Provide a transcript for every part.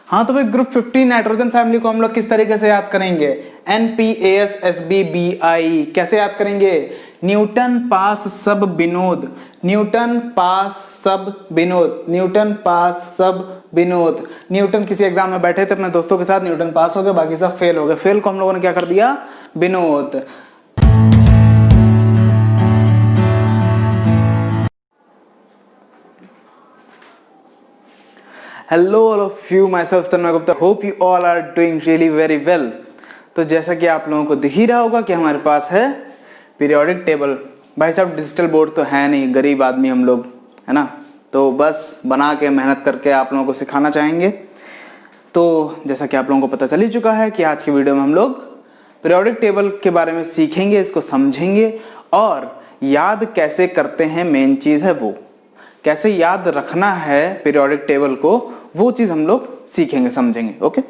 हाँ तो भाई ग्रुप 15 नाइट्रोजन फैमिली को हम लोग किस तरीके से याद करेंगे? NPASSBBI कैसे याद करेंगे? न्यूटन पास सब विनोद, न्यूटन पास सब विनोद, न्यूटन पास सब विनोद। न्यूटन किसी एग्जाम में बैठे थे अपने दोस्तों के साथ, न्यूटन पास हो गए, बाकी सब फेल हो गए। फेल को हम लोगों ने क्या कर दिया? Vinod. Hello all of you, myself Tanmay Gupta. Hope you all are doing really very well. तो जैसा कि आप लोगों को दिख ही रहा होगा कि हमारे पास है पीरियोडिक टेबल। भाई साहब डिजिटल बोर्ड तो है नहीं, गरीब आदमी हम लोग, है ना, तो बस बना के मेहनत करके आप लोगों को सिखाना चाहेंगे। तो जैसा कि आप लोगों को पता चल ही चुका है कि आज की वीडियो में हम लोग पीरियोडिक टेबल के बारे में सीखेंगे, इसको समझेंगे और याद कैसे करते हैं, मेन चीज है वो कैसे याद रखना है पीरियोडिक टेबल को, वो चीज हम लोग सीखेंगे, समझेंगे। ओके,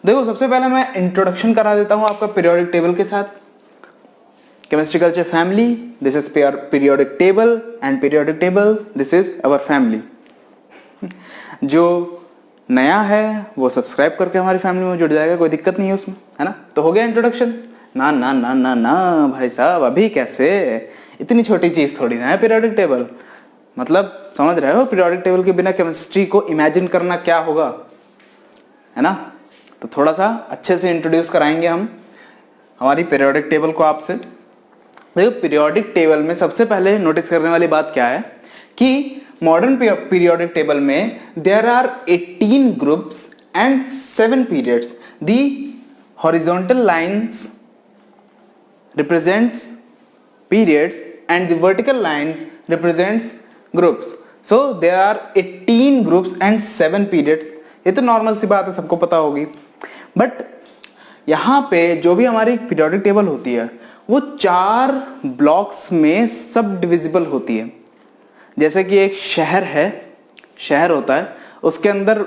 देखो सबसे पहले मैं इंट्रोडक्शन करा देता हूं आपका पीरियोडिक टेबल के साथ। Chemistry culture family, this is periodic table and periodic table this is our family. जो नया है वो सब्सक्राइब करके हमारी फैमिली में जुड़ जाएगा, कोई दिक्कत नहीं है उसमें, है ना। तो हो गया इंट्रोडक्शन। ना ना ना ना ना भाई साहब, अभी कैसे, इतनी छोटी चीज थोड़ी ना है पीरियोडिक टेबल। मतलब समझ रहे हो, पीरियोडिक टेबल के बिना केमिस्ट्री को इमेजिन करना क्या होगा, है ना। तो थोड़ा सा अच्छे से इंट्रोड्यूस कराएंगे हम हमारी पीरियोडिक टेबल को आपसे। देखो पीरियोडिक टेबल में सबसे पहले नोटिस करने वाली बात क्या है कि मॉडर्न पीरियोडिक टेबल में there are 18 groups and 7 periods. The horizontal lines represents periods and the vertical lines represents groups. So there are 18 groups and 7 periods. ये तो नॉर्मल सी बात है, सबको पता होगी। बट यहां पे जो भी हमारी पीरियोडिक टेबल होती है वो 4 ब्लॉक्स में सब डिविजिबल होती है। जैसे कि एक शहर है, शहर होता है, उसके अंदर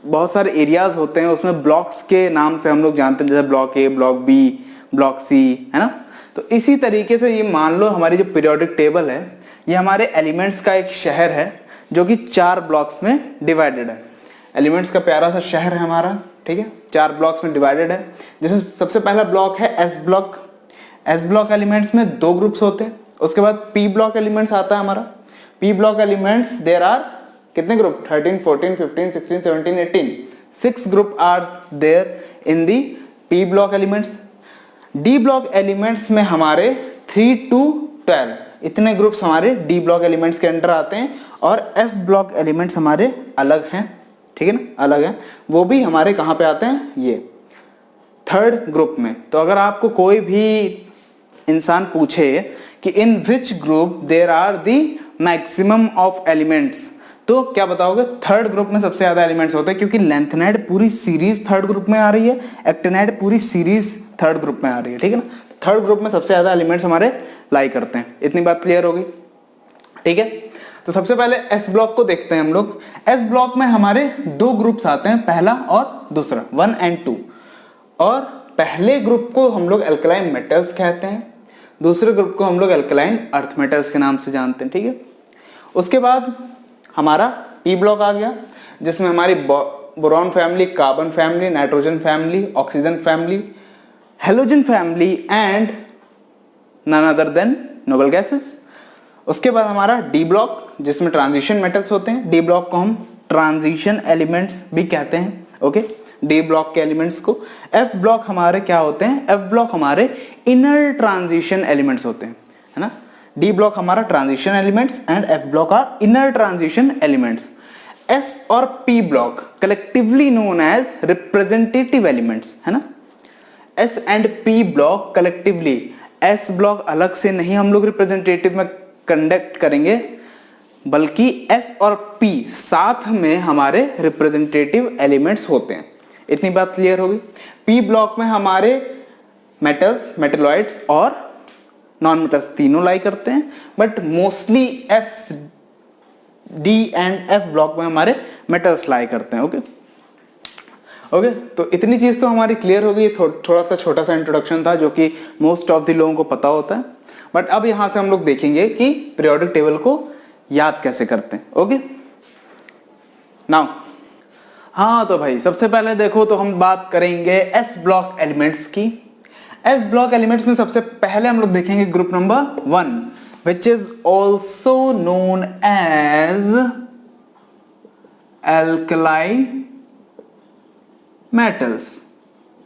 बहुत सारे एरियाज होते हैं, उसमें ब्लॉक्स के नाम से हम लोग जानते हैं, जैसे block A, block B, block C, है ना। तो इसी तरीके से ये मान लो हमारी जो पीरियोडिक टेबल है ये हमारे एलिमेंट्स का एक शहर है जो कि 4 ब्लॉक्स में डिवाइडेड है। एलिमेंट्स का प्यारा सा शहर है हमारा, ठीक है, 4 ब्लॉक्स में डिवाइडेड है। जिसमें सबसे पहला ब्लॉक है S block. S block elements में 2 ग्रुप्स होते हैं। उसके बाद पी ब्लॉक एलिमेंट्स आता है हमारा। P block elements there are कितने group? 13, 14, 15, 16, 17, 18। 6 group are there in the P block elements. D block elements में हमारे 3 to 12 इतने ग्रुप्स हमारे डी ब्लॉक एलिमेंट्स के अंडर आते हैं। और एफ ब्लॉक एलिमेंट्स हमारे अलग हैं, ठीक है ना, अलग है। वो भी हमारे कहां पे आते हैं? ये 3rd ग्रुप में। तो अगर आपको कोई भी इंसान पूछे कि in which group there are the maximum of elements, तो क्या बताओगे? 3rd ग्रुप में सबसे ज्यादा एलिमेंट्स होते हैं, क्योंकि लेंथेनाइड पूरी सीरीज 3rd ग्रुप में आ रही है, एक्टिनाइड पूरी सीरीज 3rd ग्रुप में आ रही है, ठीक है ना। 3rd ग्रुप में सबसे ज्यादा एलिमेंट्स हमारे लाई करते हैं। इतनी बात क्लियर होगी, ठीक है। तो सबसे पहले एस ब्लॉक को देखते हैं हम लोग। एस ब्लॉक में हमारे 2 ग्रुप्स आते हैं, पहला और दूसरा, 1 and 2। और पहले ग्रुप को हम लोग एल्कलाइन मेटल्स कहते हैं, दूसरे ग्रुप को हम लोग एल्कलाइन अर्थ मेटल्स के नाम से जानते हैं, ठीक है। उसके बाद हमारा पी ब्लॉक आ गया, जिसमें हमारी boron family, carbon family, nitrogen family, oxygen family, halogen family and none other than noble gases. उसके बाद हमारा डी ब्लॉक, जिसमें ट्रांजिशन मेटल्स होते हैं। डी ब्लॉक को हम ट्रांजिशन एलिमेंट्स भी कहते हैं, ओके, डी ब्लॉक के एलिमेंट्स को। एफ ब्लॉक हमारे क्या होते हैं? एफ ब्लॉक हमारे इनर ट्रांजिशन एलिमेंट्स होते हैं, है ना। डी ब्लॉक हमारा transition elements and F block are inner transition elements. S और P block collectively known as representative elements, है ना। S and P block collectively, S block अलग से नहीं हम लोग रिप्रेजेंटेटिव में कंडक्ट करेंगे, बल्कि एस और पी साथ में हमारे रिप्रेजेंटेटिव एलिमेंट्स होते हैं। इतनी बात क्लियर होगी। पी ब्लॉक में हमारे मेटल्स, मेटलॉइड्स और नॉन मेटल्स तीनों लाई करते हैं, but mostly S, D and F block में हमारे मेटल्स लाई करते हैं, ओके। ओके, तो इतनी चीज तो हमारी क्लियर हो गई। थोड़ा सा छोटा सा इंट्रोडक्शन था जो कि मोस्ट ऑफ द लोगों को पता होता है। बट अब यहां से हम लोग देखेंगे कि पीरियोडिक टेबल को याद कैसे करते हैं, ओके। नाउ हाँ तो भाई सबसे पहले देखो तो हम बात करेंगे एस ब्लॉक एलिमेंट्स की। एस ब्लॉक एलिमेंट्स में सबसे पहले हम लोग देखेंगे group number 1 which is also known as alkali metals.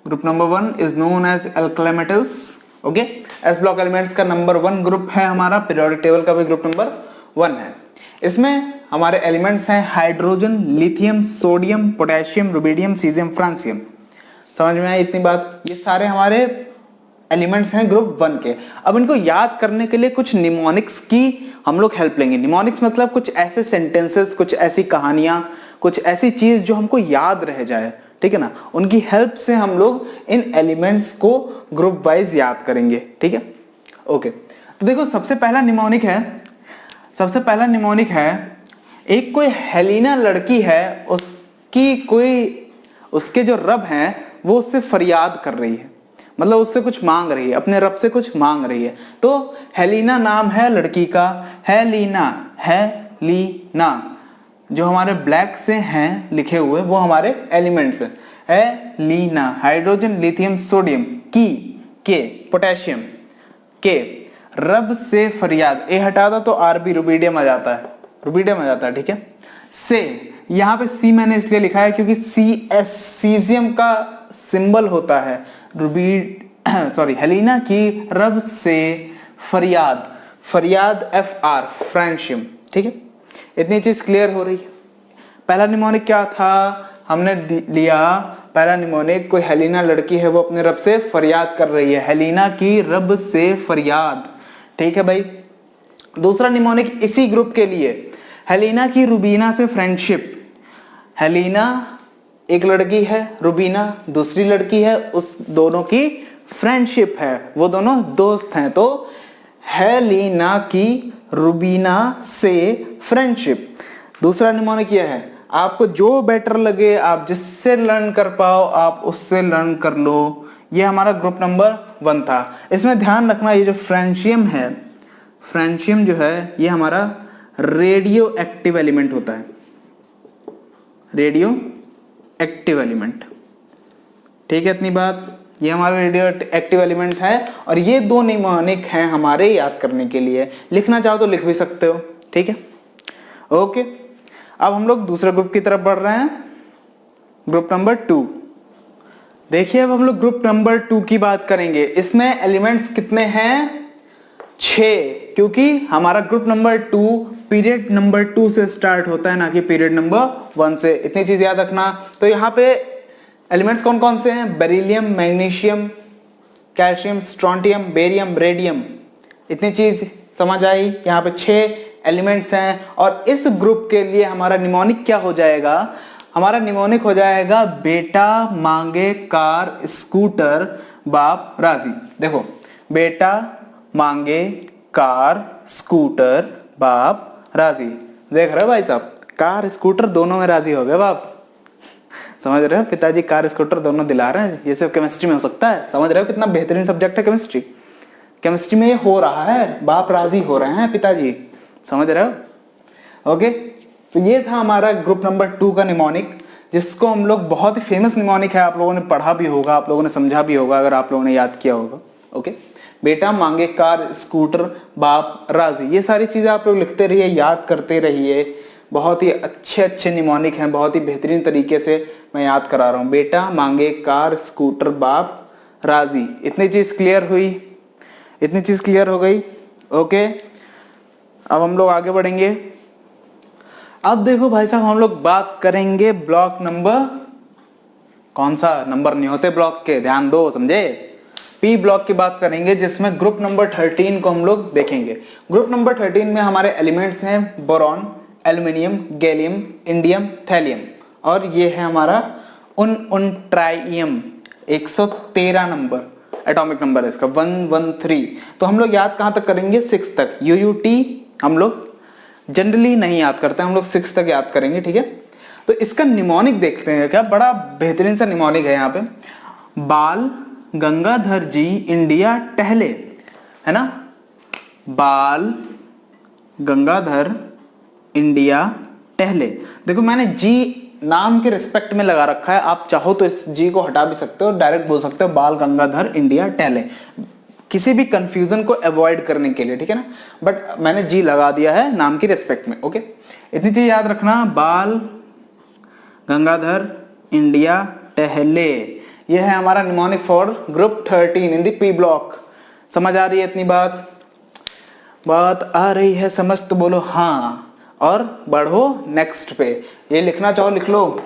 Group number 1 is known as alkali metals. Okay, S block elements का नंबर 1 ग्रुप है हमारा, पीरियोडिक टेबल का भी ग्रुप नंबर 1 है। इसमें हमारे एलिमेंट्स हैं hydrogen, lithium, sodium, potassium, rubidium, caesium, francium. समझ में आई इतनी बात? ये सारे हमारे एलिमेंट्स हैं ग्रुप 1 के। अब इनको याद करने के लिए कुछ निमोनिक्स की हम लोग हेल्प लेंगे। निमोनिक्स मतलब कुछ ऐसे सेंटेंसेस, कुछ ऐसी कहानियां, कुछ ऐसी चीज जो हमको याद रह जाए, ठीक है ना, उनकी हेल्प से हम लोग इन एलिमेंट्स को ग्रुप वाइज याद करेंगे, ठीक है। ओके, तो देखो सबसे पहला निमोनिक है, एक कोई हेलिना लड़की है, उसके जो रब हैं वो उससे फरियाद कर रही है, मतलब उससे कुछ मांग रही है, अपने रब से कुछ मांग रही है। तो हेलिना नाम है लड़की का, हेलिना जो हमारे ब्लैक से हैं लिखे हुए वो हमारे एलिमेंट्स है। हेलिना, हाइड्रोजन, लिथियम, सोडियम, के पोटेशियम, के रब से फरियाद, ए हटा दो तो आरबी रुबिडियम आ जाता है, ठीक है। से यहाँ पे सी मैंने इसलिए लिखा है क्योंकि सीजियम का सिंबल होता है हेलिना की रब से फरियाद FR फ्रेंडशिप, ठीक है। इतनी चीज क्लियर हो रही है। पहला निमोनिक क्या था हमने लिया? पहला निमोनिक, कोई हेलिना लड़की है वो अपने रब से फरियाद कर रही है, हेलिना की रब से फरियाद, ठीक है भाई। दूसरा निमोनिक इसी ग्रुप के लिए, हेलिना की रुबीना से फ्रेंडशिप। हेलिना एक लड़की है, रुबीना दूसरी लड़की है, उस दोनों की फ्रेंडशिप है, वो दोनों दोस्त हैं। तो हेलिना की रुबीना से फ्रेंडशिप। दूसरा निमोनिक यह है, आपको जो बेटर लगे, आप जिससे लर्न कर पाओ आप उससे लर्न कर लो। ये हमारा ग्रुप नंबर 1 था। इसमें ध्यान रखना ये जो फ्रेंशियम जो है ये हमारा रेडियो एक्टिव एलिमेंट होता है, रेडियो एक्टिव एलिमेंट, ठीक है। इतनी बात, ये हमारा रेडियो एक्टिव एलिमेंट है और ये दो निमोनिक हैं हमारे याद करने के लिए। लिखना चाहो तो लिख भी सकते हो, ठीक है। ओके, अब हम लोग दूसरे ग्रुप की तरफ बढ़ रहे हैं, ग्रुप नंबर 2। देखिए अब हम लोग ग्रुप नंबर 2 की बात करेंगे। इसमें एलिमेंट्स कितने हैं? 6, क्योंकि हमारा ग्रुप नंबर 2 पीरियड नंबर 2 से स्टार्ट होता है, ना कि पीरियड नंबर 1 से। इतनी चीज याद रखना। तो यहाँ पे एलिमेंट्स कौन कौन से हैं? Beryllium, magnesium, calcium, strontium, barium, radium. इतनी चीज समझ आई? यहाँ पे 6 एलिमेंट्स हैं और इस ग्रुप के लिए हमारा निमोनिक क्या हो जाएगा? हमारा निमोनिक हो जाएगा बेटा मांगे कार स्कूटर बाप राजी। देखो, बेटा मांगे कार स्कूटर बाप राजी। देख रहे हो भाई साहब, कार स्कूटर दोनों में राजी हो गए बाप। समझ रहे हो? पिताजी कार स्कूटर दोनों दिला रहे हैं। ये सिर्फ केमिस्ट्री में हो सकता है। समझ रहे हो कितना बेहतरीन सब्जेक्ट है केमिस्ट्री। केमिस्ट्री में ये हो रहा है, बाप राजी हो रहे हैं पिताजी। समझ रहे हो? ओके, तो ये था हमारा ग्रुप नंबर 2 का निमोनिक, जिसको हम लोग, बहुत ही फेमस निमोनिक है, आप लोगों ने पढ़ा भी होगा, आप लोगों ने समझा भी होगा अगर आप लोगों ने याद किया होगा। ओके, बेटा मांगे कार स्कूटर बाप राजी। ये सारी चीजें आप लोग लिखते रहिए, याद करते रहिए। बहुत ही अच्छे अच्छे निमोनिक हैं, बहुत ही बेहतरीन तरीके से मैं याद करा रहा हूं। बेटा मांगे कार स्कूटर बाप राजी। इतनी चीज क्लियर हुई? इतनी चीज क्लियर हो गई? ओके, अब हम लोग आगे बढ़ेंगे। अब देखो भाई साहब, हम लोग बात करेंगे ब्लॉक नंबर, कौन सा नंबर नहीं होते ब्लॉक के, ध्यान दो, समझे? पी ब्लॉक की बात करेंगे, जिसमें ग्रुप नंबर 13 को हम लोग देखेंगे। ग्रुप नंबर 13 में हमारे एलिमेंट्स हैं boron, aluminium, gallium, indium, thallium, और ये है हमारा ट्राइयम। 113 नंबर एटॉमिक नंबर है इसका, 113। तो हम लोग याद कहां तक करेंगे? 6 तक। यूयूटी हम लोग जनरली नहीं याद करते, हम लोग 6 तक याद करेंगे, ठीक है। तो इसका निमोनिक देखते हैं, क्या बड़ा बेहतरीन सा निमोनिक है यहाँ पे। बाल गंगाधर जी इंडिया टहले, है ना, बाल गंगाधर इंडिया टहले। देखो मैंने जी नाम के रिस्पेक्ट में लगा रखा है, आप चाहो तो इस जी को हटा भी सकते हो, डायरेक्ट बोल सकते हो बाल गंगाधर इंडिया टहले, किसी भी कंफ्यूजन को अवॉइड करने के लिए, ठीक है ना। बट मैंने जी लगा दिया है नाम की रिस्पेक्ट में। ओके, इतनी चीज याद रखना, बाल गंगाधर इंडिया टहले, यह है हमारा mnemonic for group 13 in the P block. समझ आ रही है इतनी बात आ रही है समझ तो बोलो हाँ, और बढ़ो नेक्स्ट पे। ये लिखना चाहो लिख लो,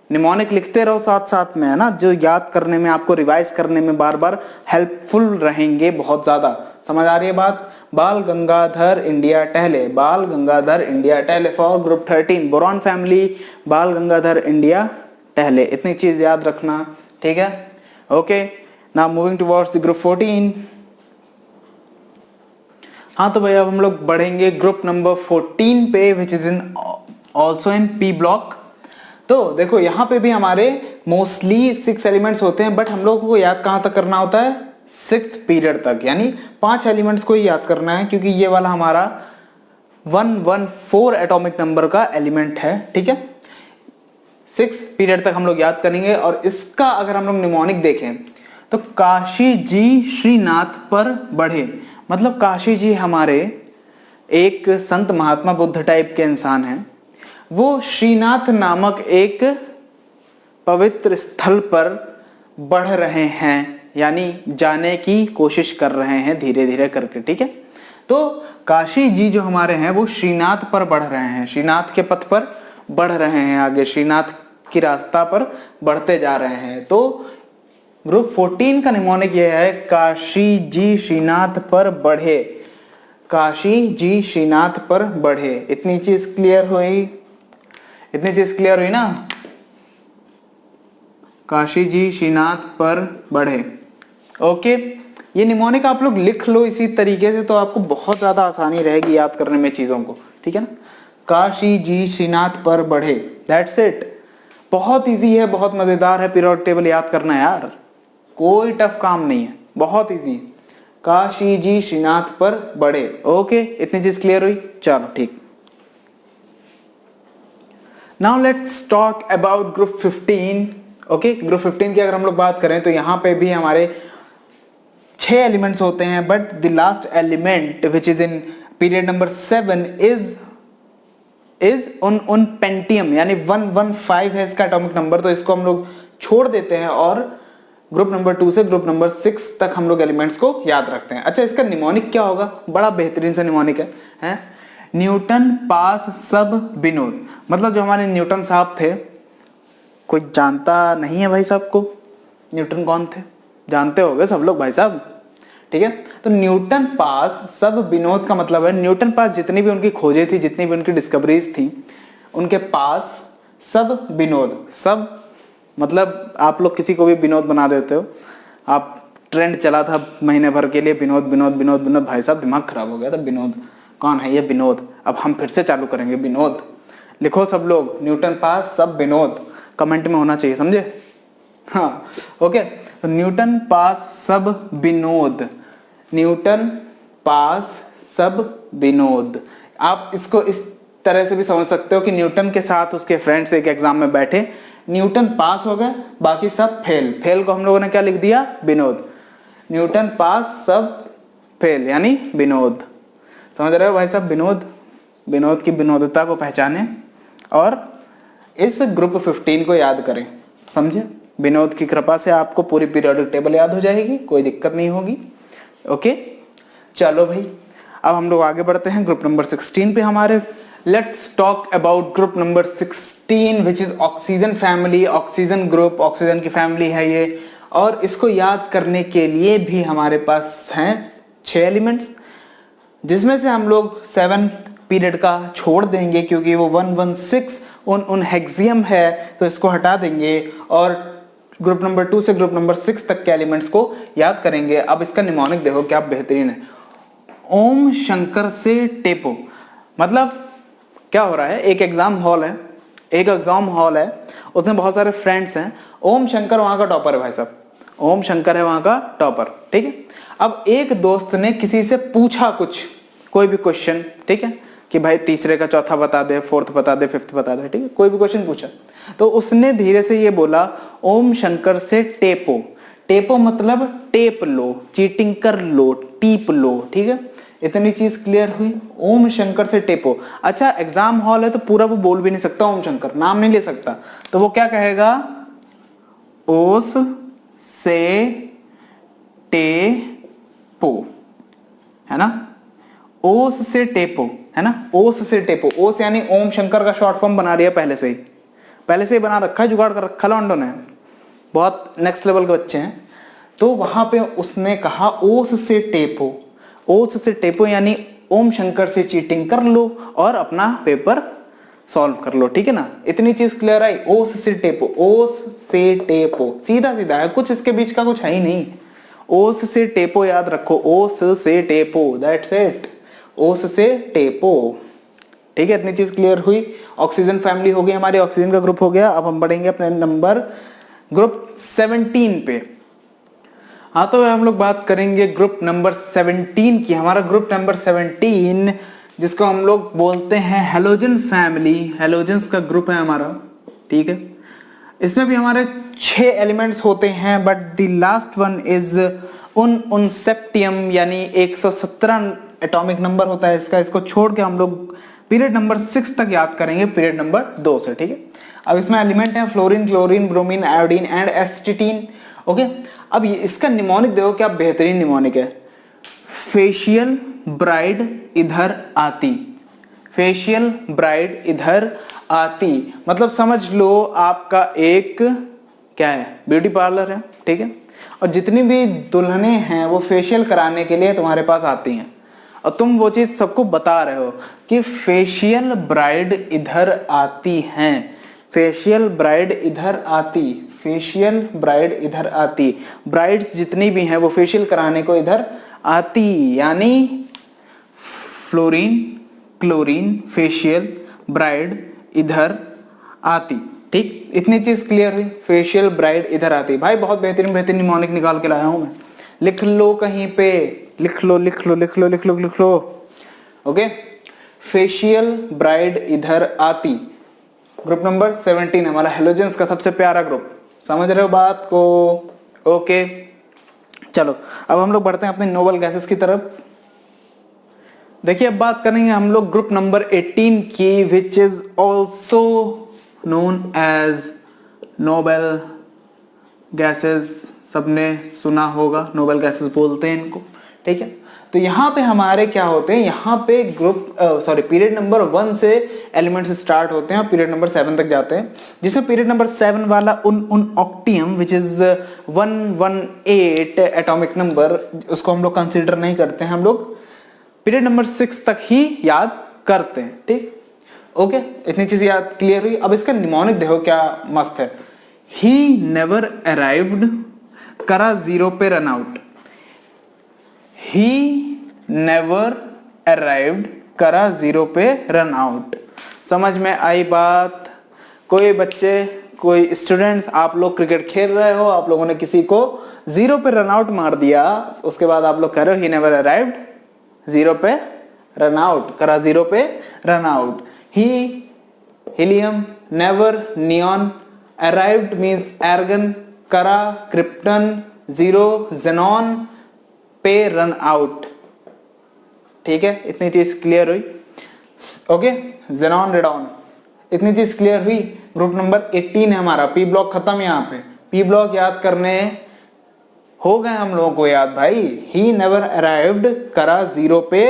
निमोनिक लिखते रहो साथ साथ में, है ना, जो याद करने में, आपको रिवाइज करने में बार बार हेल्पफुल रहेंगे बहुत ज्यादा। समझ आ रही है बात। बाल गंगाधर इंडिया टहले, बाल गंगाधर इंडिया टहले फॉर ग्रुप 13 बोरॉन फैमिली, बाल गंगाधर इंडिया टहले, इतनी चीज याद रखना, ठीक है। Okay, now moving towards the group 14। हाँ तो भैया अब हम लोग बढ़ेंगे ग्रुप नंबर 14 पे, which is in also in P block. तो देखो यहाँ पे भी हमारे मोस्टली 6 एलिमेंट्स होते हैं, बट हम लोगों को याद कहाँ तक करना होता है, 6th पीरियड तक, यानी 5 एलिमेंट्स को ही याद करना है, क्योंकि ये वाला हमारा 114 एटॉमिक नंबर का एलिमेंट है, ठीक है। 6th पीरियड तक हम लोग याद करेंगे। और इसका अगर हम लोग निमोनिक देखें तो काशी जी श्रीनाथ पर बढ़े, मतलब काशी जी हमारे एक संत महात्मा बुद्ध टाइप के इंसान हैं, वो श्रीनाथ नामक एक पवित्र स्थल पर बढ़ रहे हैं, यानी जाने की कोशिश कर रहे हैं धीरे धीरे करके, ठीक है। तो काशी जी जो हमारे हैं वो श्रीनाथ पर बढ़ रहे हैं, श्रीनाथ के पथ पर बढ़ रहे हैं, आगे श्रीनाथ की रास्ता पर बढ़ते जा रहे हैं। तो ग्रुप 14 का निमोनिक यह है, काशी जी श्रीनाथ पर बढ़े, काशी जी श्रीनाथ पर बढ़े। इतनी चीज क्लियर हुई, इतनी चीज क्लियर हुई ना, काशी जी श्रीनाथ पर बढ़े। ओके, ये निमोनिक आप लोग लिख लो इसी तरीके से, तो आपको बहुत ज्यादा आसानी रहेगी याद करने में चीजों को, ठीक है ना। काशी जी श्रीनाथ पर बढ़े, दैट्स इट। बहुत इजी है, बहुत मजेदार है पीरियोडिक टेबल याद करना यार, कोई टफ काम नहीं है, बहुत इजी। काशी जी श्रीनाथ पर बढ़े। ओके, इतनी चीज क्लियर हुई, चलो ठीक। Now let's talk about group 15। Okay, group 15 की अगर हम लोग बात करें तो यहाँ पे भी हमारे 6 एलिमेंट्स होते हैं, but the last element which is in period number 7 is उन पेंटियम, यानी 115 है इसका एटॉमिक नंबर, तो इसको हम लोग छोड़ देते हैं और ग्रुप नंबर 2 से ग्रुप नंबर 6 तक हम लोग एलिमेंट्स को याद रखते हैं। अच्छा, इसका निमोनिक क्या होगा, बड़ा बेहतरीन सा निमोनिक है? न्यूटन पास सब विनोद, मतलब जो हमारे न्यूटन साहब थे, कोई जानता नहीं है भाई साहब को, न्यूटन कौन थे, जानते होगे सब लोग भाई साहब, ठीक है। तो न्यूटन पास सब विनोद का मतलब है न्यूटन पास जितनी भी उनकी खोजें थी, जितनी भी उनकी डिस्कवरीज थी, उनके पास सब विनोद, सब मतलब आप लोग किसी को भी विनोद बना देते हो, आप ट्रेंड चला था महीने भर के लिए विनोद विनोद विनोद विनोद, भाई साहब दिमाग खराब हो गया था, विनोद कौन है ये विनोद, अब हम फिर से चालू करेंगे विनोद। लिखो सब लोग, न्यूटन पास सब विनोद, कमेंट में होना चाहिए, समझे। हाँ ओके, तो न्यूटन पास सब विनोद, न्यूटन पास सब विनोद। आप इसको इस तरह से भी समझ सकते हो कि न्यूटन के साथ उसके फ्रेंड्स एक एग्जाम में बैठे, न्यूटन पास हो गए, बाकी सब फेल, फेल को हम लोगों ने क्या लिख दिया, विनोद। न्यूटन पास सब फेल यानी विनोद, समझ रहे हो भाई साहब। विनोद, विनोद की विनोदता को पहचाने और इस ग्रुप 15 को याद करें, समझे। विनोद की कृपा से आपको पूरी पीरियोडिक टेबल याद हो जाएगी, कोई दिक्कत नहीं होगी। ओके चलो भाई, अब हम लोग आगे बढ़ते हैं ग्रुप नंबर 16 पे हमारे। Let's talk about group number 16 which is oxygen family, oxygen group, oxygen की फैमिली है ये। और इसको याद करने के लिए भी हमारे पास हैं 6 एलिमेंट्स, जिसमें से हम लोग 7 पीरियड का छोड़ देंगे क्योंकि वो 116 उन हेक्सियम है, तो इसको हटा देंगे और ग्रुप नंबर 2 से ग्रुप नंबर 6 तक के एलिमेंट्स को याद करेंगे। अब इसका निमोनिक देखो क्या बेहतरीन है, ओम शंकर से टेपो। मतलब क्या हो रहा है, एक एग्जाम हॉल है, एक एग्जाम हॉल है, उसमें बहुत सारे फ्रेंड्स हैं, ओम शंकर वहां का टॉपर है भाई साहब, ओम शंकर है वहां का टॉपर, ठीक है। अब एक दोस्त ने किसी से पूछा कुछ, कोई भी क्वेश्चन, ठीक है, कि भाई तीसरे का चौथा बता दे, फोर्थ बता दे, फिफ्थ बता दे, ठीक है, कोई भी क्वेश्चन पूछा। तो उसने धीरे से ये बोला ओम शंकर से टेपो। टेपो मतलब टेप लो, चीटिंग कर लो, टीप लो, ठीक है। इतनी चीज क्लियर हुई। ओम शंकर से टेपो। अच्छा एग्जाम हॉल है तो पूरा वो बोल भी नहीं सकता, ओम शंकर नाम नहीं ले सकता, तो वो क्या कहेगा, ओस से टेपो, है ना, ओस से टेपो, है ना, ओस से टेपो। ओस यानी ओम शंकर का शॉर्ट फॉर्म बना दिया पहले से ही बना रखा है, जुगाड़ कर रखा लॉन्डो ने, बहुत नेक्स्ट लेवल के बच्चे हैं। तो वहां पे उसने कहा ओस से टेपो। ओस से टेपो यानी ओम शंकर से चीटिंग कर लो और अपना पेपर सॉल्व कर लो, ठीक है ना। इतनी चीज क्लियर आई। ओस से टेपो, ओस से टेपो, सीधा सीधा है, कुछ इसके बीच का कुछ है ही नहीं। ओस से टेपो याद रखो, ओस से टेपो, दैट्स इट, ओस से टेपो, ठीक है। इतनी चीज क्लियर हुई। ऑक्सीजन फैमिली हो गई हमारी, ऑक्सीजन का ग्रुप हो गया। अब हम बढ़ेंगे अपने नंबर ग्रुप 17 पे। हाँ तो हम लोग बात करेंगे ग्रुप नंबर 17 की। हमारा ग्रुप नंबर 17 जिसको हम लोग बोलते हैं हेलोजन फैमिली, हेलोजेंस का ग्रुप है हमारा, ठीक है। इसमें भी हमारे 6 एलिमेंट्स होते हैं, but the last one is ununseptium यानी 117 एटॉमिक नंबर होता है इसका। इसको छोड़ के हम लोग पीरियड नंबर 6 तक याद करेंगे, पीरियड नंबर 2 से, ठीक है। अब इसमें एलिमेंट है fluorine, chlorine, bromine, iodine and astatine, okay. अब इसका निमोनिक देखो क्या बेहतरीन निमोनिक है, फेशियल ब्राइड इधर आती, फेशियल ब्राइड इधर आती, मतलब समझ लो आपका एक क्या है, ब्यूटी पार्लर है, ठीक है। और जितनी भी दुल्हने हैं वो फेशियल कराने के लिए तुम्हारे पास आती हैं, और तुम वो चीज सबको बता रहे हो कि फेशियल ब्राइड इधर आती हैं, फेशियल ब्राइड इधर आती, फेशियल ब्राइड इधर आती। ब्राइड्स जितनी भी हैं वो फेशियल कराने को इधर आती, यानी फ्लोरीन, क्लोरीन, फेशियल ब्राइड इधर आती, ठीक। इतनी चीज क्लियर हुई, फेशियल ब्राइड इधर आती। भाई बहुत बेहतरीन बेहतरीन निमोनिक निकाल के लाया हूं मैं, लिख लो कहीं पे, लिख लो लिख लो लिख लो लिख लो लिख लो, ओके। फेशियल ब्राइड इधर आती, ग्रुप नंबर 17 हमारा हेलोजेंस का सबसे प्यारा ग्रुप, समझ रहे हो बात को, ओके। चलो अब हम लोग बढ़ते हैं अपने नोबल गैसेस की तरफ। देखिए अब बात करेंगे हम लोग ग्रुप नंबर 18 की, which is also known as noble gases. सबने सुना होगा, नोबेल गैसेस बोलते हैं इनको, ठीक है। तो यहाँ पे हमारे क्या होते हैं, यहाँ पे ग्रुप पीरियड नंबर 1 से एलिमेंट्स स्टार्ट होते हैं और पीरियड नंबर 7 तक जाते हैं, जिसमें पीरियड नंबर 7 वाला उन ऑक्टियम विच इज 118 एटॉमिक नंबर, उसको हम लोग कंसिडर नहीं करते हैं, हम लोग पीरियड नंबर 6 तक ही याद करते हैं, ठीक, ओके। इतनी चीज याद क्लियर हुई। अब इसका निमोनिक देखो क्या मस्त है, ही नेवर अराइव्ड करा 0 पे run out, he never arrived करा 0 पे रन आउट। समझ में आई बात। कोई बच्चे, कोई स्टूडेंट्स, आप लोग क्रिकेट खेल रहे हो, आप लोगों ने किसी को 0 पे रन आउट मार दिया, उसके बाद आप लोग कह रहे हो ही नेवर अराइव्ड 0 पे रन आउट, करा 0 पे run out. He, helium, never, neon, arrived means argon, करा, क्रिप्टन, 0, जेनॉन पे रन आउट, ठीक है। इतनी चीज क्लियर हुई, ओके। जेनॉन, रेडॉन, इतनी चीज क्लियर हुई। ग्रुप नंबर 18 है हमारा, पी ब्लॉक खत्म। यहाँ पे पी ब्लॉक याद करने हो गए हम लोगों को याद भाई। ही नेवर अराइव्ड करा 0 पे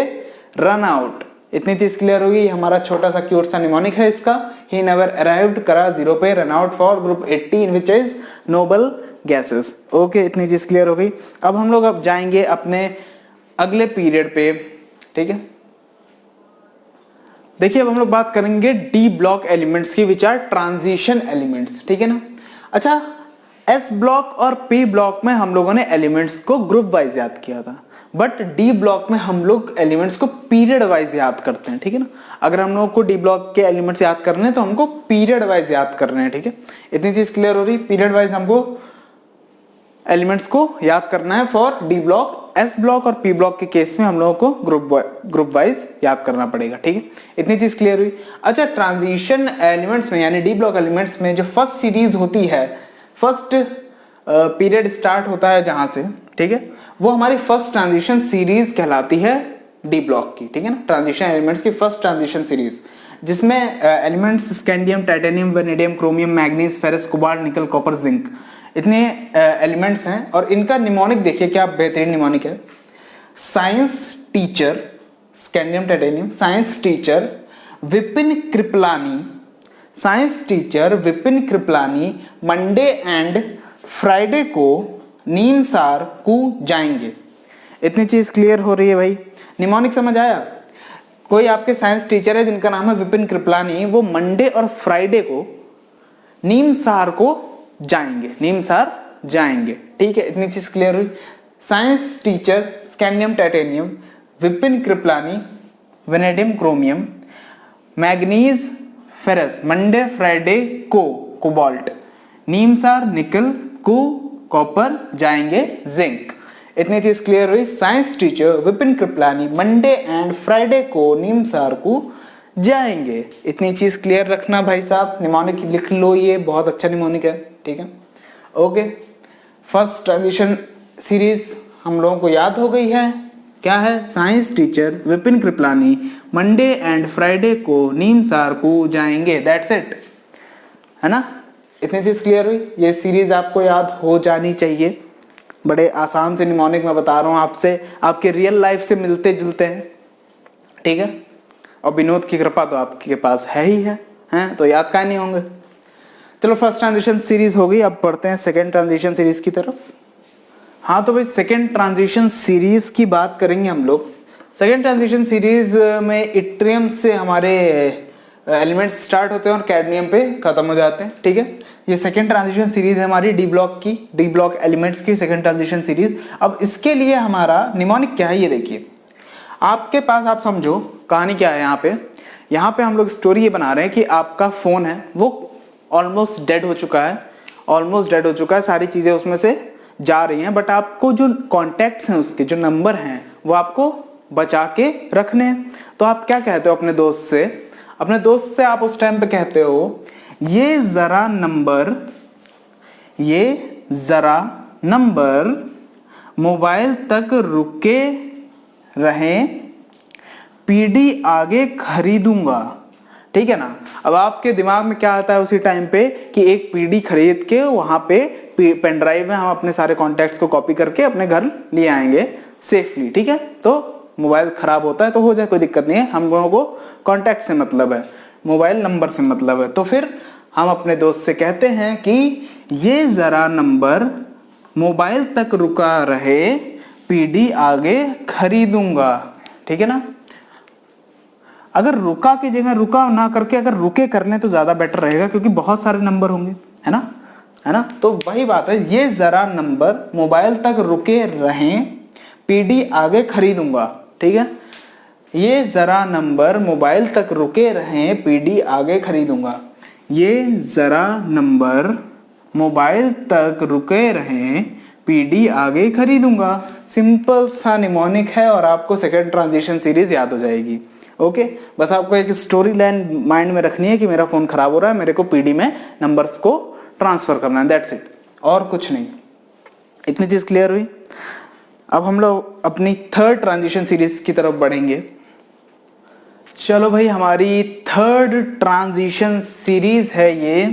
रन आउट, इतनी चीज क्लियर होगी। हमारा छोटा सा क्यूट सा निमोनिक है इसका, ही नेवर अराइव्ड करा 0 पे run out for group 18 which is noble gases, okay. इतनी चीज क्लियर हो गई। अब हम लोग अब जाएंगे अपने अगले पीरियड पे, ठीक है। देखिए अब हम लोग बात करेंगे डी ब्लॉक एलिमेंट्स की विच आर ट्रांजिशन एलिमेंट्स, ठीक है ना। अच्छा एस ब्लॉक और पी ब्लॉक में हम लोगों ने एलिमेंट्स को ग्रुप वाइज याद किया था, बट डी ब्लॉक में हम लोग एलिमेंट्स को पीरियड वाइज याद करते हैं, ठीक है ना। अगर हम लोगों को डी ब्लॉक के एलिमेंट्स याद करने हैं तो हमको पीरियड वाइज याद करने हैं, ठीक है। इतनी चीज क्लियर हो रही, पीरियड वाइज हमको एलिमेंट्स को याद करना है for D block S block और पी ब्लॉक के केस में हम लोगों को ग्रुप वाइज याद करना पड़ेगा, ठीक है। इतनी चीज क्लियर हुई। अच्छा, ट्रांजिशन एलिमेंट्स में यानी डी ब्लॉक एलिमेंट्स में जो फर्स्ट सीरीज होती है, फर्स्ट पीरियड स्टार्ट होता है जहां से, ठीक है, वो हमारी फर्स्ट ट्रांजिशन सीरीज कहलाती है डी ब्लॉक की, ठीक है ना। ट्रांजिशन एलिमेंट्स की फर्स्ट ट्रांजिशन सीरीज जिसमें elements scandium, titanium, vanadium, chromium, manganese, ferrous, cobalt, निकल, कॉपर, जिंक, इतने एलिमेंट्स हैं। और इनका निमोनिक देखिए क्या बेहतरीन निमोनिक है। Science teacher, scandium, titanium, science teacher Vipin Kripalani, science teacher Vipin Kripalani Monday and Friday को नीमसार को जाएंगे। इतनी चीज क्लियर हो रही है भाई, निमोनिक समझ आया। कोई आपके साइंस टीचर है जिनका नाम है विपिन कृपलानी, वो मंडे और फ्राइडे को नीमसार को जाएंगे, नीमसार जाएंगे, ठीक है। इतनी चीज क्लियर हुई। Science teacher scandium, titanium, Vipin Kripalani, vanadium, chromium, manganese, ferrous, Monday Friday को कोबाल्ट, नीमसार, निकल, को कॉपर, जाएंगे जिंक। इतनी चीज क्लियर हुई। Science teacher Vipin Kripalani Monday and Friday को नीमसार को जाएंगे। इतनी चीज क्लियर रखना भाई साहब, निमोनिक लिख लो, ये बहुत अच्छा निमोनिक है, ठीक है। ओके, फर्स्ट ट्रांजिशन सीरीज हम लोगों को याद हो गई है, क्या है? Science teacher Vipin Kripalani Monday and Friday को नीमसार को जाएंगे, दैट्स इट, है ना। इतनी चीज क्लियर हुई। ये सीरीज आपको याद हो जानी चाहिए। बड़े आसान से निमोनिक मैं बता रहा हूं आपसे, आपके रियल लाइफ से मिलते जुलते हैं, ठीक है। और विनोद की कृपा तो आपके पास है ही है, हैं? तो याद का नहीं होंगे। चलो, फर्स्ट ट्रांजिशन सीरीज हो गई, अब पढ़ते हैं सेकेंड ट्रांजिशन सीरीज की तरफ। हाँ तो भाई, सेकेंड ट्रांजिशन सीरीज की बात करेंगे हम लोग। सेकेंड ट्रांजिशन सीरीज में इट्रियम से हमारे एलिमेंट्स स्टार्ट होते हैं और कैडमियम पे खत्म हो जाते हैं, ठीक है। ये सेकेंड ट्रांजिशन सीरीज है हमारी डी ब्लॉक की, डी ब्लॉक एलिमेंट्स की सेकेंड ट्रांजिशन सीरीज। अब इसके लिए हमारा निमोनिक क्या है ये देखिए आपके पास, आप समझो कहानी क्या है। यहाँ पे हम लोग स्टोरी ये बना रहे हैं कि आपका फोन है वो ऑलमोस्ट डेड हो चुका है, ऑलमोस्ट डेड हो चुका है, सारी चीजें उसमें से जा रही हैं, बट आपको जो कॉन्टेक्ट्स हैं, उसके जो नंबर हैं वो आपको बचा के रखने हैं। तो आप क्या कहते हो अपने दोस्त से? अपने दोस्त से आप उस टाइम पे कहते हो, ये जरा नंबर मोबाइल तक रुके रहें, पीडी आगे खरीदूंगा, ठीक है ना। अब आपके दिमाग में क्या आता है उसी टाइम पे कि एक पीडी खरीद के वहां पे पेन ड्राइव में हम अपने सारे कॉन्टैक्ट्स को कॉपी करके अपने घर ले आएंगे सेफली, ठीक है। तो मोबाइल खराब होता है तो हो जाए, कोई दिक्कत नहीं है, हम लोगों को कॉन्टैक्ट से मतलब है, मोबाइल नंबर से मतलब है। तो फिर हम अपने दोस्त से कहते हैं कि ये जरा नंबर मोबाइल तक रुका रहे, पीडी आगे खरीदूंगा, ठीक है ना। अगर रुका की जगह रुका ना करके अगर रुके कर लें तो ज्यादा बेटर रहेगा, क्योंकि बहुत सारे नंबर होंगे, है ना। तो वही बात है, ये जरा नंबर मोबाइल तक रुके रहें, पीडी आगे खरीदूंगा, ठीक है। ये जरा नंबर मोबाइल तक रुके रहें, पीडी आगे खरीदूंगा। ये जरा नंबर मोबाइल तक रुके रहें, पीडी आगे खरीदूंगा। सिंपल सा निमोनिक है और आपको सेकेंड ट्रांजिशन सीरीज याद हो जाएगी। ओके, बस आपको एक स्टोरी लाइन माइंड में रखनी है कि मेरा फोन खराब हो रहा है, मेरे को पीडी में नंबर्स को ट्रांसफर करना है, दैट्स इट, और कुछ नहीं। इतनी चीज क्लियर हुई। अब हम लोग अपनी थर्ड ट्रांजिशन सीरीज की तरफ बढ़ेंगे। चलो भाई, हमारी थर्ड ट्रांजिशन सीरीज है ये,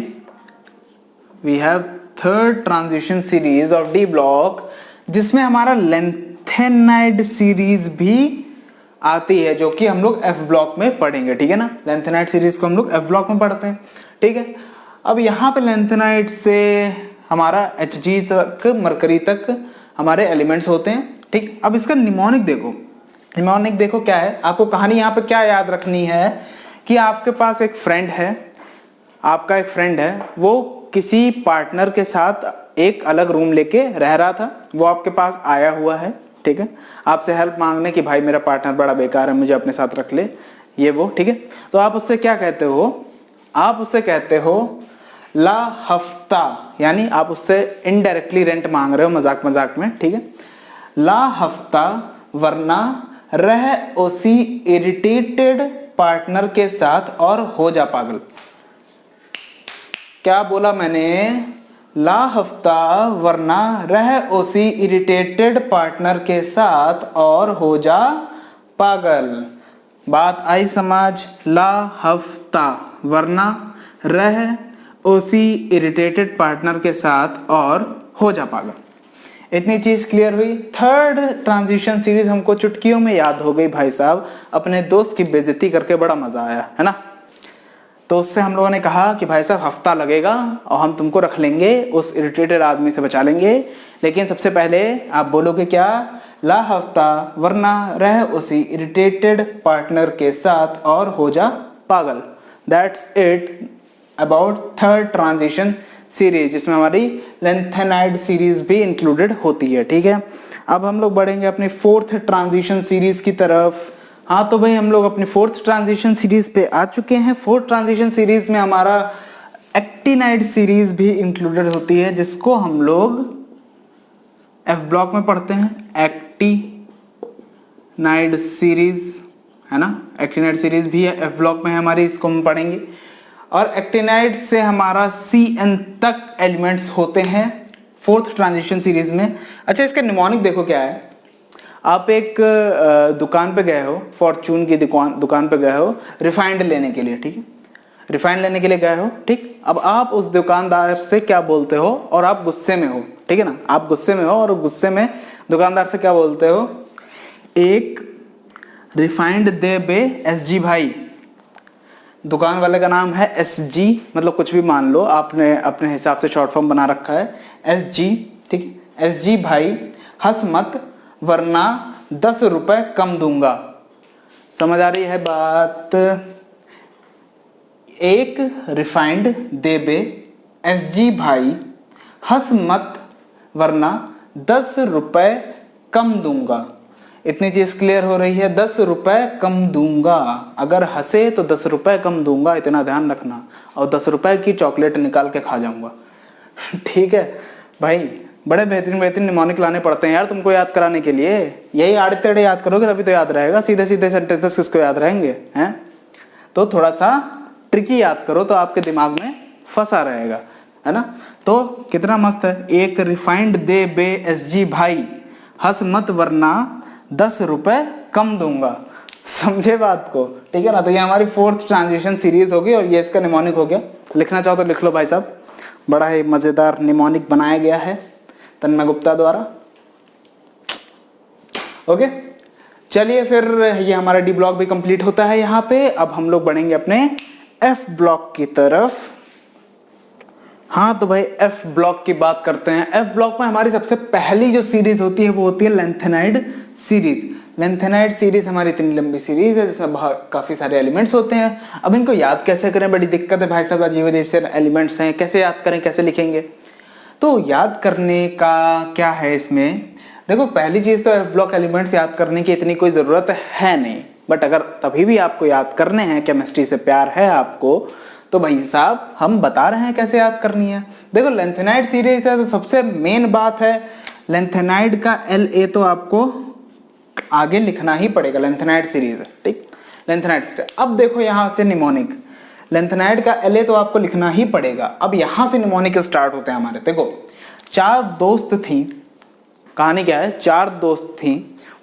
we have third transition series of D block, जिसमें हमारा लेंथेनाइड सीरीज भी आती है, जो कि हम लोग एफ ब्लॉक में पढ़ेंगे, ठीक है ना। लेंथेनाइड सीरीज को हम लोग एफ ब्लॉक में पढ़ते हैं, ठीक है। अब यहाँ पे लेंथेनाइड से हमारा Hg तक, मरकरी तक हमारे एलिमेंट्स होते हैं, ठीक। अब इसका निमोनिक देखो, निमोनिक देखो क्या है। आपको कहानी यहाँ पे क्या याद रखनी है कि आपके पास एक फ्रेंड है, आपका एक फ्रेंड है, वो किसी पार्टनर के साथ एक अलग रूम लेके रह रहा था, वो आपके पास आया हुआ है, ठीक है, आपसे हेल्प मांगने कि भाई मेरा पार्टनर बड़ा बेकार है, मुझे अपने साथ रख ले, ये वो, ठीक है। तो आप उससे क्या कहते हो? आप उससे कहते हो ला हफ्ता, यानी आप उससे इनडायरेक्टली रेंट मांग रहे हो, मजाक मजाक में, ठीक है। ला हफ्ता वरना रह उसी इरिटेटेड पार्टनर के साथ और हो जा पागल। क्या बोला मैंने? ला हफ्ता वरना रह उसी इरिटेटेड पार्टनर के साथ और हो जा पागल। बात आई समझ? ला हफ्ता वरना रह उसी इरिटेटेड पार्टनर के साथ और हो जा पागल। इतनी चीज क्लियर हुई। थर्ड ट्रांजिशन सीरीज हमको चुटकियों में याद हो गई भाई साहब। अपने दोस्त की बेइज्जती करके बड़ा मजा आया है ना। तो उससे हम लोगों ने कहा कि भाई साहब हफ्ता लगेगा और हम तुमको रख लेंगे, उस इरिटेटेड आदमी से बचा लेंगे, लेकिन सबसे पहले आप बोलोगे क्या? ला हफ्ता वरना रह उसी इरिटेटेड पार्टनर के साथ और हो जा पागल। That's it about third transition series, जिसमें हमारी लेंथेनाइड सीरीज भी इंक्लूडेड होती है। ठीक है, अब हम लोग बढ़ेंगे अपनी फोर्थ ट्रांजिशन सीरीज की तरफ। हाँ तो भाई हम लोग अपनी फोर्थ ट्रांजिशन सीरीज पे आ चुके हैं। फोर्थ ट्रांजिशन सीरीज में हमारा एक्टिनाइड सीरीज भी इंक्लूडेड होती है, जिसको हम लोग एफ ब्लॉक में पढ़ते हैं। एक्टिनाइड सीरीज है ना, एक्टिनाइड सीरीज भी है एफ ब्लॉक में है हमारी, इसको हम पढ़ेंगे। और एक्टिनाइड से हमारा CN तक एलिमेंट्स होते हैं फोर्थ ट्रांजिशन सीरीज में। अच्छा, इसका निमोनिक देखो क्या है। आप एक दुकान पे गए हो, फॉर्चून की दुकान पे गए हो रिफाइंड लेने के लिए। ठीक है, रिफाइंड लेने के लिए गए हो। ठीक, अब आप उस दुकानदार से क्या बोलते हो? और आप गुस्से में हो, ठीक है ना, आप गुस्से में हो और गुस्से में दुकानदार से क्या बोलते हो? एक रिफाइंड दे बे SG भाई। दुकान वाले का नाम है SG, मतलब कुछ भी मान लो, आपने अपने हिसाब से शॉर्ट फॉर्म बना रखा है SG। ठीक है, SG भाई हंस मत वरना 10 रुपए कम दूंगा। समझ आ रही है बात? एक रिफाइंड देबे SG भाई हंस मत वरना 10 रुपए कम दूंगा। इतनी चीज क्लियर हो रही है? 10 रुपए कम दूंगा, अगर हंसे तो 10 रुपए कम दूंगा, इतना ध्यान रखना। और 10 रुपए की चॉकलेट निकाल के खा जाऊंगा। ठीक है भाई, बड़े बेहतरीन बेहतरीन निमोनिक लाने पड़ते हैं यार तुमको याद कराने के लिए। यही आड़े टेढ़े याद करोगे तभी तो याद रहेगा, सीधे सीधे सेंटेंसेस किसको याद रहेंगे हैं? तो थोड़ा सा ट्रिकी याद करो तो आपके दिमाग में फंसा रहेगा, है ना। तो कितना मस्त है, एक रिफाइंड दे बे SG भाई हंस मत वरना 10 रुपए कम दूंगा। समझे बात को? ठीक है ना। तो ये हमारी फोर्थ ट्रांजिशन सीरीज होगी और ये इसका निमोनिक हो गया। लिखना चाहो तो लिख लो भाई साहब, बड़ा ही मजेदार निमोनिक बनाया गया है तन्मय गुप्ता द्वारा। ओके, चलिए फिर ये हमारा डी ब्लॉक भी कंप्लीट होता है यहाँ पे। अब हम लोग बढ़ेंगे अपने एफ ब्लॉक की तरफ। हाँ तो भाई एफ ब्लॉक की बात करते हैं। एफ ब्लॉक में हमारी सबसे पहली जो सीरीज होती है वो होती है लेंथेनाइड सीरीज। लेंथेनाइड सीरीज हमारी इतनी लंबी सीरीज है जिसमें काफी सारे एलिमेंट्स होते हैं। अब इनको याद कैसे करें, बड़ी दिक्कत है भाई साहब। अजीब अजीब से एलिमेंट्स हैं, कैसे याद करें, कैसे लिखेंगे? तो याद करने का क्या है इसमें, देखो पहली चीज तो एफ ब्लॉक एलिमेंट्स याद करने की इतनी कोई जरूरत है नहीं, बट अगर तभी भी आपको याद करने हैं, केमिस्ट्री से प्यार है आपको, तो भाई साहब हम बता रहे हैं कैसे याद करनी है। देखो लेंथेनाइड सीरीज है तो सबसे मेन बात है लेंथेनाइड का La तो आपको आगे लिखना ही पड़ेगा। लेंथेनाइड सीरीज है, ठीक, लेंथेनाइड सीरीज। अब देखो यहां से निमोनिक, लेंथेनाइड का La तो आपको लिखना ही पड़ेगा। अब यहां से निमोनिक स्टार्ट होते हैं हमारे। देखो 4 दोस्त थी, कहानी क्या है, 4 दोस्त थी,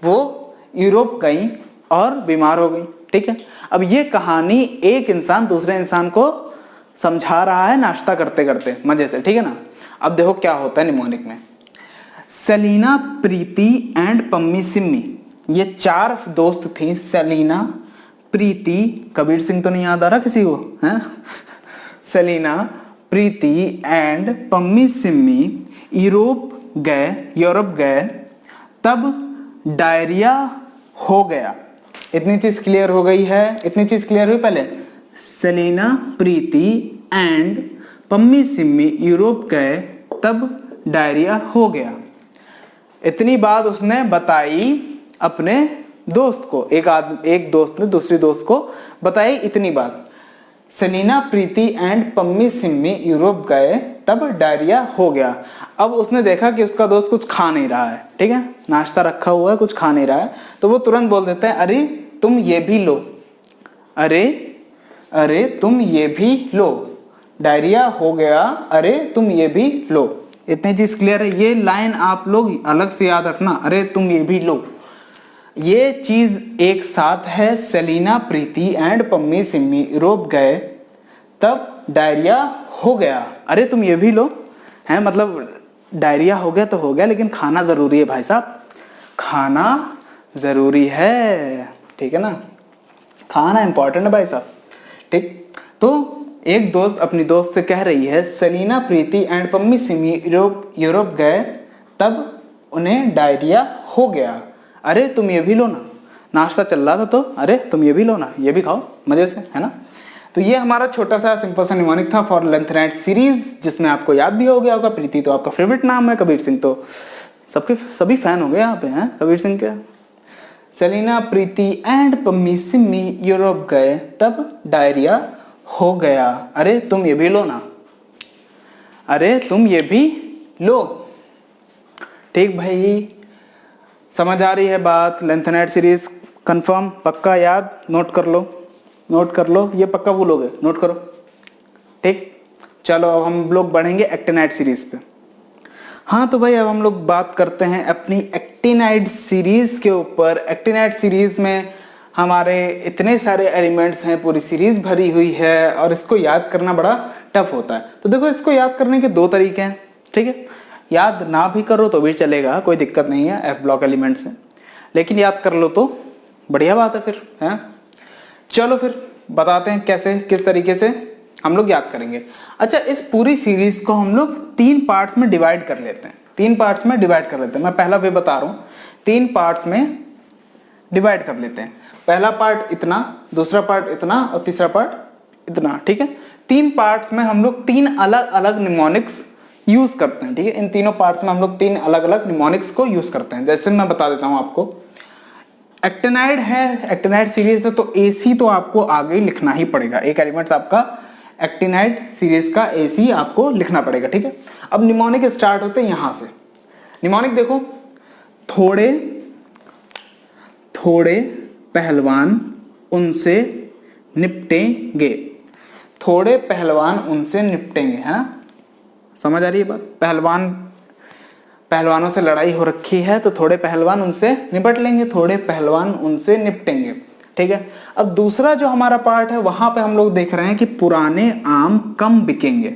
वो यूरोप गई और बीमार हो गई। ठीक है, अब ये कहानी एक इंसान दूसरे इंसान को समझा रहा है नाश्ता करते करते मजे से, ठीक है ना। अब देखो क्या होता है निमोनिक में, सेलिना, प्रीति एंड पम्मी सिम्मी, ये 4 दोस्त थी। सेलिना, प्रीति, कबीर सिंह तो नहीं याद आ रहा किसी को, हैं? Selina, Preeti and Pammi Simmi Europe गए, तब डायरिया हो गया। इतनी चीज क्लियर हो गई है, इतनी चीज क्लियर हुई पहले। Selina, Preeti and Pammi Simmi Europe गए, तब डायरिया हो गया। इतनी बात उसने बताई अपने दोस्त को, एक दोस्त ने दूसरी दोस्त को बताई इतनी बात। Selina, Preeti and Pammi Simmi Europe गए, तब डायरिया हो गया। अब उसने देखा कि उसका दोस्त कुछ खा नहीं रहा है, ठीक है, नाश्ता रखा हुआ है, कुछ खा नहीं रहा है, तो वो तुरंत बोल देता है अरे तुम ये भी लो, अरे अरे तुम ये भी लो, डायरिया हो गया, अरे तुम ये भी लो। इतनी चीज क्लियर है? ये लाइन आप लोग अलग से याद रखना, अरे तुम ये भी लो। ये चीज एक साथ है, Selina Preeti and Pammi Simmi Europe गए तब डायरिया हो गया, अरे तुम ये भी लो, है मतलब डायरिया हो गया तो हो गया, लेकिन खाना जरूरी है भाई साहब, खाना जरूरी है, ठीक है ना, खाना इंपॉर्टेंट है भाई साहब, ठीक। तो एक दोस्त अपनी दोस्त से कह रही है Selina Preeti and Pammi Simi Europe गए तब उन्हें डायरिया हो गया, अरे तुम ये भी लो ना, नाश्ता चल रहा था तो अरे तुम ये भी लो ना, ये भी खाओ मजे से, है ना। तो ये हमारा छोटा सा सिंपल सा निमोनिक था फॉर लेंथ नाइट सीरीज, जिसमें आपको याद भी हो गया होगा प्रीति तो आपका फेवरेट नाम है, कबीर सिंह तो सबके सभी फैन हो गए यहाँ पे हैं कबीर सिंह के। Selina Preeti and Pammi Simmi Europe गए तब डायरिया हो गया, अरे तुम ये भी लो ना, अरे तुम ये भी लो, ठीक भाई, समझ आ रही है बात? लेंथ नाइट सीरीज कंफर्म, पक्का याद, नोट कर लो, नोट कर लो, ये पक्का भूलोगे, नोट करो, ठीक। चलो अब हम लोग बढ़ेंगे एक्टिनाइड सीरीज पे। हाँ तो भाई अब हम लोग बात करते हैं अपनी एक्टिनाइड सीरीज के ऊपर। एक्टिनाइड सीरीज में हमारे इतने सारे एलिमेंट्स हैं, पूरी सीरीज भरी हुई है और इसको याद करना बड़ा टफ होता है। तो देखो इसको याद करने के दो तरीके हैं, ठीक है, याद ना भी करो तो भी चलेगा, कोई दिक्कत नहीं है, एफ ब्लॉक एलिमेंट्स हैं, लेकिन याद कर लो तो बढ़िया बात है फिर, है। चलो फिर बताते हैं कैसे, किस तरीके से हम लोग याद करेंगे। अच्छा, इस पूरी सीरीज को हम लोग 3 पार्ट्स में डिवाइड कर लेते हैं, 3 पार्ट्स में डिवाइड कर लेते हैं। मैं पहला वे बता रहा हूं, 3 पार्ट्स में डिवाइड कर लेते हैं। पहला पार्ट इतना, दूसरा पार्ट इतना और तीसरा पार्ट इतना, ठीक है। 3 पार्ट्स में हम लोग 3 अलग अलग निमोनिक्स यूज करते हैं, ठीक है। इन तीनों पार्ट्स में हम लोग 3 अलग अलग निमोनिक्स को यूज करते हैं। जैसे मैं बता देता हूं आपको, एक्टिनाइड है, एक्टिनाइड सीरीज है तो एसी तो आपको आगे लिखना ही पड़ेगा, एक एलिमेंट आपका एक्टिनाइड सीरीज का एसी आपको लिखना पड़ेगा, ठीक है। अब निमोनिक स्टार्ट होते हैं यहां से। निमोनिक देखो, थोड़े थोड़े पहलवान उनसे निपटेंगे, थोड़े पहलवान उनसे निपटेंगे, है ना, समझ आ रही है बात? पहलवानों से लड़ाई हो रखी है तो थोड़े पहलवान उनसे निपट लेंगे, थोड़े पहलवान उनसे निपटेंगे, ठीक है। अब दूसरा जो हमारा पार्ट है वहां पे हम लोग देख रहे हैं कि पुराने आम कम बिकेंगे,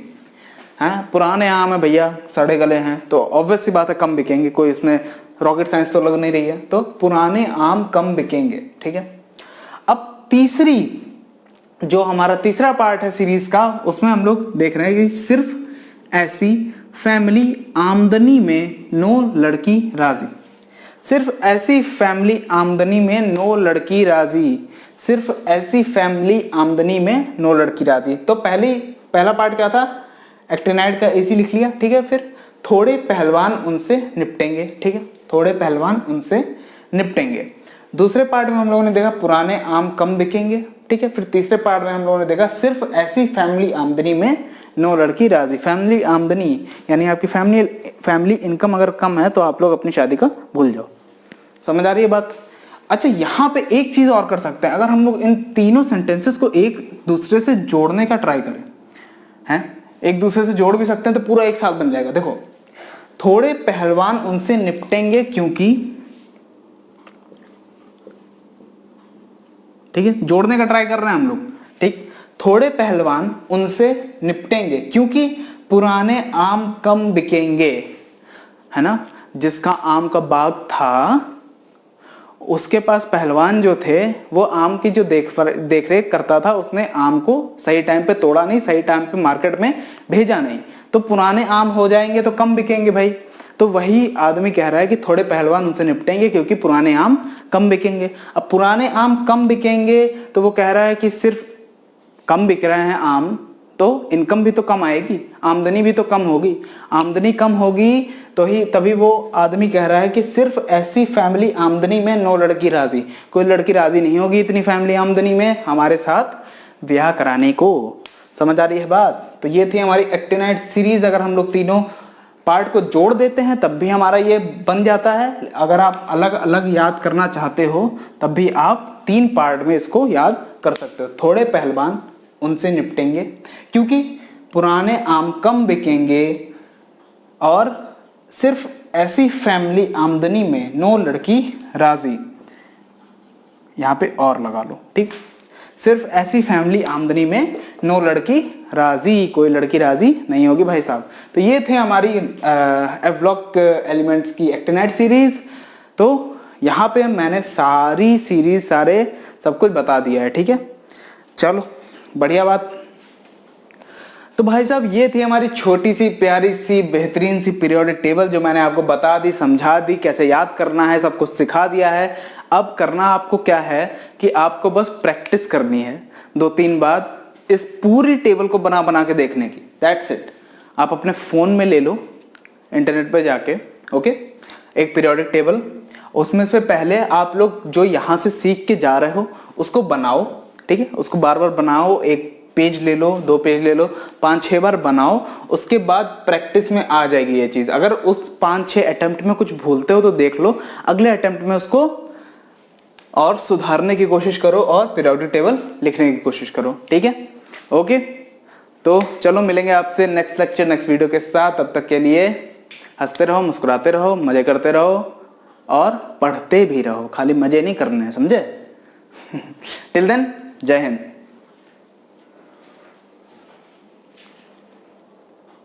हैं, पुराने आम है भैया, सड़े गले हैं, तो ऑब्वियस सी बात है कम बिकेंगे, कोई इसमें रॉकेट साइंस तो लग नहीं रही है, तो पुराने आम कम बिकेंगे, ठीक है। अब तीसरी जो हमारा तीसरा पार्ट है सीरीज का, उसमें हम लोग देख रहे हैं कि सिर्फ ऐसी फैमिली आमदनी में नो लड़की राजी, सिर्फ ऐसी फैमिली आमदनी में नो लड़की राजी, सिर्फ ऐसी फैमिली आमदनी में नो लड़की राजी। तो पहला पार्ट क्या था, एक्टिनाइड का एसी लिख लिया, ठीक है। फिर थोड़े पहलवान उनसे निपटेंगे, ठीक है, थोड़े पहलवान उनसे निपटेंगे। दूसरे पार्ट में हम लोगों ने देखा पुराने आम कम बिकेंगे, ठीक है। फिर तीसरे पार्ट में हम लोगों ने देखा सिर्फ ऐसी फैमिली आमदनी में नो लड़की राजी। फैमिली आमदनी यानी आपकी फैमिली इनकम अगर कम है तो आप लोग अपनी शादी का भूल जाओ। समझ आ रही है बात? अच्छा, यहां पे एक चीज और कर सकते हैं, अगर हम लोग इन तीनों सेंटेंसेस को एक दूसरे से जोड़ने का ट्राई करें, हैं, एक दूसरे से जोड़ भी सकते हैं तो पूरा एक साथ बन जाएगा। देखो, थोड़े पहलवान उनसे निपटेंगे क्योंकि, ठीक है, जोड़ने का ट्राई कर रहे हैं हम लोग, ठीक। थोड़े पहलवान उनसे निपटेंगे क्योंकि पुराने आम कम बिकेंगे, है ना। जिसका आम का बाग था उसके पास पहलवान जो थे वो आम की जो देख रेख करता था, उसने आम को सही टाइम पे तोड़ा नहीं, सही टाइम पे मार्केट में भेजा नहीं, तो पुराने आम हो जाएंगे तो कम बिकेंगे भाई। तो वही आदमी कह रहा है कि थोड़े पहलवान उनसे निपटेंगे क्योंकि पुराने आम कम बिकेंगे। अब पुराने आम कम बिकेंगे तो वो कह रहा है कि सिर्फ कम बिक रहे हैं आम तो इनकम भी तो कम आएगी, आमदनी भी तो कम होगी, आमदनी कम होगी तो ही तभी वो आदमी कह रहा है कि सिर्फ ऐसी फैमिली आमदनी में नो लड़की राजी, कोई लड़की राजी नहीं होगी इतनी फैमिली आमदनी में हमारे साथ ब्याह कराने को। समझ आ रही है बात? तो ये थी हमारी एक्टिनाइड सीरीज। अगर हम लोग तीनों पार्ट को जोड़ देते हैं तब भी हमारा ये बन जाता है। अगर आप अलग अलग याद करना चाहते हो तब भी आप 3 पार्ट में इसको याद कर सकते हो। थोड़े पहलवान उनसे निपटेंगे क्योंकि पुराने आम कम बिकेंगे, और सिर्फ ऐसी फैमिली आमदनी में 9 लड़की राजी, यहां पे और लगा लो, ठीक। सिर्फ ऐसी फैमिली आमदनी में 9 लड़की राजी, कोई लड़की राजी नहीं होगी भाई साहब। तो ये थे हमारी एफ ब्लॉक एलिमेंट्स की एक्टिनाइड सीरीज। तो यहाँ पे मैंने सारी सीरीज सारे सब कुछ बता दिया है, ठीक है। चलो बढ़िया बात। तो भाई साहब ये थी हमारी छोटी सी प्यारी सी बेहतरीन सी पीरियोडिक टेबल, जो मैंने आपको बता दी, समझा दी, कैसे याद करना है, सब कुछ सिखा दिया है। अब करना आपको क्या है कि आपको बस प्रैक्टिस करनी है 2-3 बार इस पूरी टेबल को बना बना के देखने की। That's it. आप अपने फोन में ले लो, इंटरनेट पे जाके, ओके, एक पीरियोडिक टेबल। उसमें से पहले आप लोग जो यहां से सीख के जा रहे हो उसको बनाओ, ठीक है। उसको बार बार बनाओ, 1 पेज ले लो, 2 पेज ले लो, 5-6 बार बनाओ। उसके बाद प्रैक्टिस में आ जाएगी ये चीज। अगर उस 5-6 अटेम्प्ट में कुछ भूलते हो तो देख लो, अगले अटेम्प्ट में उसको और सुधारने की कोशिश करो और पीरियोडिक टेबल लिखने की कोशिश करो, ठीक है। ओके, तो चलो मिलेंगे आपसे नेक्स्ट लेक्चर, नेक्स्ट वीडियो के साथ। तब तक के लिए हंसते रहो, मुस्कुराते रहो, मजे करते रहो और पढ़ते भी रहो। खाली मजे नहीं करने हैं, समझे। टिल देन, जय हिंद।